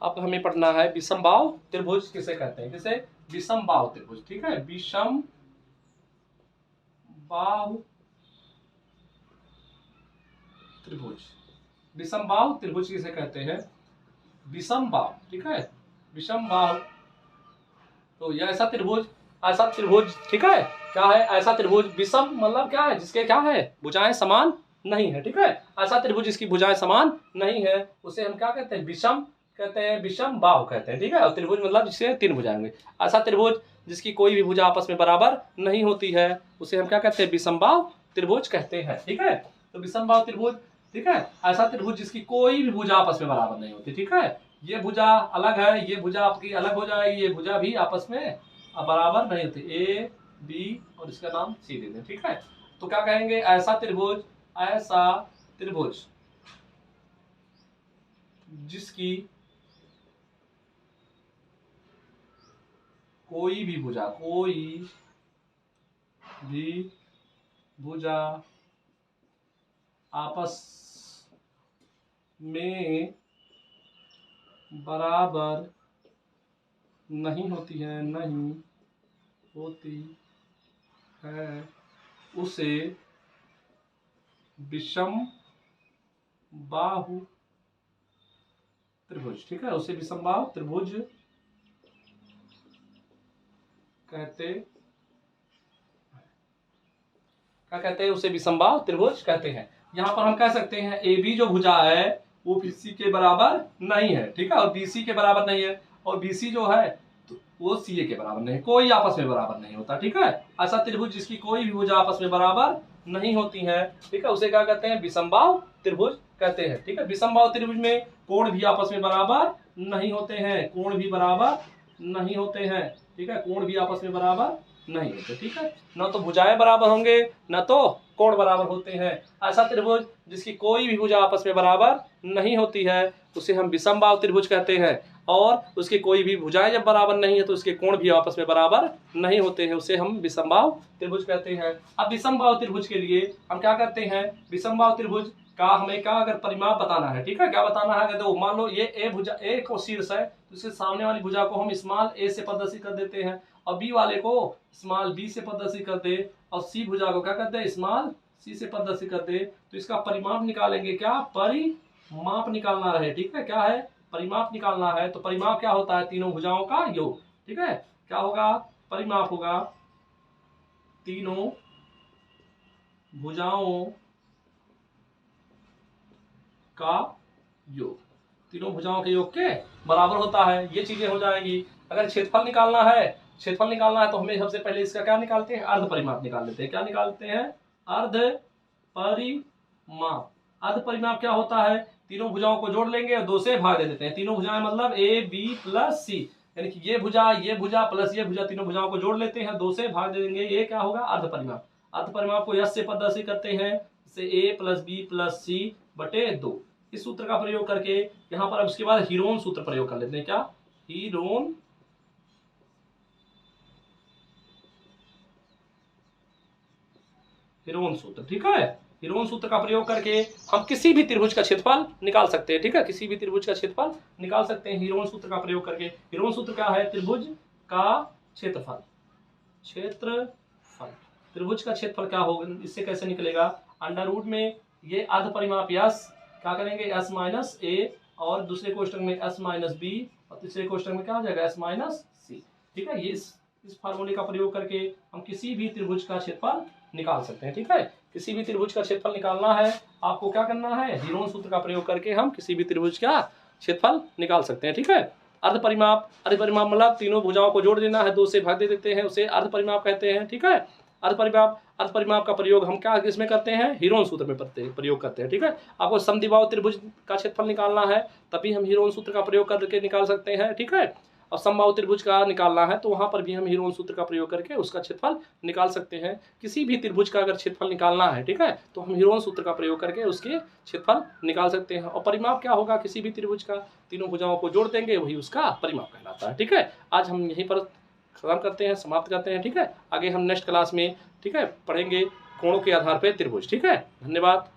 अब हमें पढ़ना है विषमबाहु त्रिभुज किसे कहते हैं, किसे? विषमबाहु त्रिभुज। ठीक है, विषमबाहु त्रिभुज। विषमबाहु त्रिभुज किसे कहते हैं? विषमबाहु। ठीक है, विषमबाहु। तो यह ऐसा त्रिभुज, ठीक है, क्या है? ऐसा त्रिभुज, विषम मतलब क्या है? जिसके क्या है? भुजाएं समान नहीं है। ठीक है, ऐसा त्रिभुज जिसकी भुजाएं समान नहीं है उसे हम क्या कहते हैं? विषम कहते हैं, विषम बाहु कहते हैं। ठीक है, और त्रिभुज मतलब जिसके 3 भुजाएं होंगी। ऐसा त्रिभुज जिसकी कोई भी भुजा आपस में बराबर नहीं होती है उसे हम क्या कहते हैं? विषमबाहु त्रिभुज कहते हैं। ठीक है, तो विषमबाहु त्रिभुज। ठीक है, ऐसा त्रिभुज जिसकी कोई भी भुजा आपस में बराबर नहीं होती। ठीक है, ये भुजा अलग है, ये भुजा आपकी अलग हो जाएगी, ये भुजा भी आपस में बराबर नहीं होती। ए बी और इसका नाम सी दे दें। ठीक है, तो क्या कहेंगे? ऐसा त्रिभुज जिसकी कोई भी भुजा आपस में बराबर नहीं होती है उसे विषमबाहु त्रिभुज। ठीक है, उसे विषमबाहु त्रिभुज कहते, क्या कहते हैं? उसे विषमबाहु त्रिभुज कहते हैं। यहाँ पर हम कह सकते हैं ए बी जो भुजा है वो बीसी के बराबर नहीं है। ठीक है, और बीसी के बराबर नहीं है, और बीसी जो है तो वो सीए के बराबर नहीं है, कोई आपस में बराबर नहीं होता। ठीक है, ऐसा त्रिभुज जिसकी कोई भी भुजा आपस में बराबर नहीं होती है, ठीक है, उसे क्या कहते हैं? विषमबाहु त्रिभुज कहते हैं। ठीक है, विषमबाहु त्रिभुज में कोण भी आपस में बराबर नहीं होते हैं, कोण भी बराबर नहीं होते हैं। ठीक है, कोण भी आपस में बराबर नहीं होते। ठीक है, न तो भुजाएं बराबर होंगे न तो कोण बराबर होते हैं। ऐसा त्रिभुज जिसकी कोई भी भुजा आपस में बराबर नहीं होती है उसे हम विषमबाहु त्रिभुज कहते हैं, और उसकी कोई भी भुजाएं जब बराबर नहीं है तो उसके कोण भी आपस में बराबर नहीं होते हैं, उसे हम विषमबाहु त्रिभुज कहते हैं। अब विषमबाहु त्रिभुज के लिए हम क्या करते हैं? विषमबाहु त्रिभुज का हमें क्या अगर परिमाप बताना है। ठीक है, क्या बताना है? अगर तो मान लो ये ए भुजा, ए को शीर्ष है तो इसके सामने वाली भुजा को हम स्मॉल ए से प्रदर्शित कर देते हैं, और बी वाले को स्मॉल बी से प्रदर्शित कर दे, और सी भुजा को क्या करते हैं? स्मॉल सी से प्रदर्शित कर दे, तो इसका परिमाप निकालेंगे। क्या? परिमाप निकालना रहे। ठीक है, क्या है? परिमाप निकालना है। तो परिमाप क्या होता है? तीनों भुजाओं का योग। ठीक है, क्या होगा? परिमाप होगा तीनों भुजाओं का योग, तीनों भुजाओं के योग के बराबर होता है। ये चीजें हो जाएंगी। अगर क्षेत्रफल निकालना है तो हमें सबसे पहले इसका क्या निकालते हैं? अर्ध परिमाप निकाल लेते हैं। क्या निकालते हैं? अर्ध परिमाप। अर्ध परिमाप क्या होता है? तीनों भुजाओं को जोड़ लेंगे और 2 से भाग दे देते हैं। तीनों भुजाएं मतलब ए बी प्लस सी, यानी कि ये भुजा प्लस ये भुजा, तीनों भुजाओं को जोड़ लेते हैं, 2 से भाग दे देंगे। ये क्या होगा? अर्ध परिमाप। अर्ध परिमाप को यश से प्रदर्शित करते हैं, जैसे ए प्लस बी प्लस सी बटे 2। इस सूत्र का प्रयोग करके यहाँ पर अब उसके बाद हीरोन सूत्र प्रयोग कर लेते हैं। क्या? हीरोन सूत्र। ठीक है, हीरोन सूत्र का प्रयोग करके हम किसी भी त्रिभुज का क्षेत्रफल निकाल सकते हैं। ठीक है, किसी भी त्रिभुज का क्षेत्रफल निकाल सकते हैं हीरोन सूत्र का प्रयोग करके। हीरोन सूत्र क्या है? त्रिभुज का क्षेत्रफल। त्रिभुज का क्षेत्रफल क्या होगा? इससे कैसे निकलेगा? अंडर रूट में ये अर्ध परिमाप यस, क्या करेंगे? एस माइनस ए, और दूसरे क्वेश्चन में एस माइनस बी, और तीसरे क्वेश्चन में क्या हो जाएगा? एस माइनस सी। ठीक है, ये इस फार्मूले का प्रयोग करके हम किसी भी त्रिभुज का क्षेत्रफल निकाल सकते हैं। ठीक है, किसी भी त्रिभुज का क्षेत्रफल निकालना है आपको क्या करना है? हीरोन सूत्र का प्रयोग करके हम किसी भी त्रिभुज का क्षेत्रफल निकाल सकते हैं। ठीक है, अर्ध परिमाप मतलब तीनों भुजाओं को जोड़ देना है, 2 से भाग दे देते हैं, उसे अर्ध परिमाप कहते हैं। ठीक है, अर्ध परिमाप का प्रयोग हम क्या किसमें करते हैं? हीरोन सूत्र में प्रयोग करते हैं। ठीक है, आपको समद्विबाहु त्रिभुज का क्षेत्रफल निकालना है तभी हम हीरोन सूत्र का प्रयोग करके निकाल सकते हैं। ठीक है, और समबाहु त्रिभुज का निकालना है तो वहां पर भी हम हीरोन सूत्र का प्रयोग करके उसका क्षेत्रफल निकाल सकते हैं। किसी भी त्रिभुज का अगर क्षेत्रफल निकालना है, ठीक है, तो हम हीरोन सूत्र का प्रयोग करके उसके क्षेत्रफल निकाल सकते हैं। और परिमाप क्या होगा? किसी भी त्रिभुज का तीनों भुजाओं को जोड़ देंगे, वही उसका परिमाप कहलाता है। ठीक है, आज हम यहीं पर खत्म करते हैं, समाप्त करते हैं। ठीक है, आगे हम नेक्स्ट क्लास में, ठीक है, पढ़ेंगे कोणों के आधार पर त्रिभुज। ठीक है, धन्यवाद।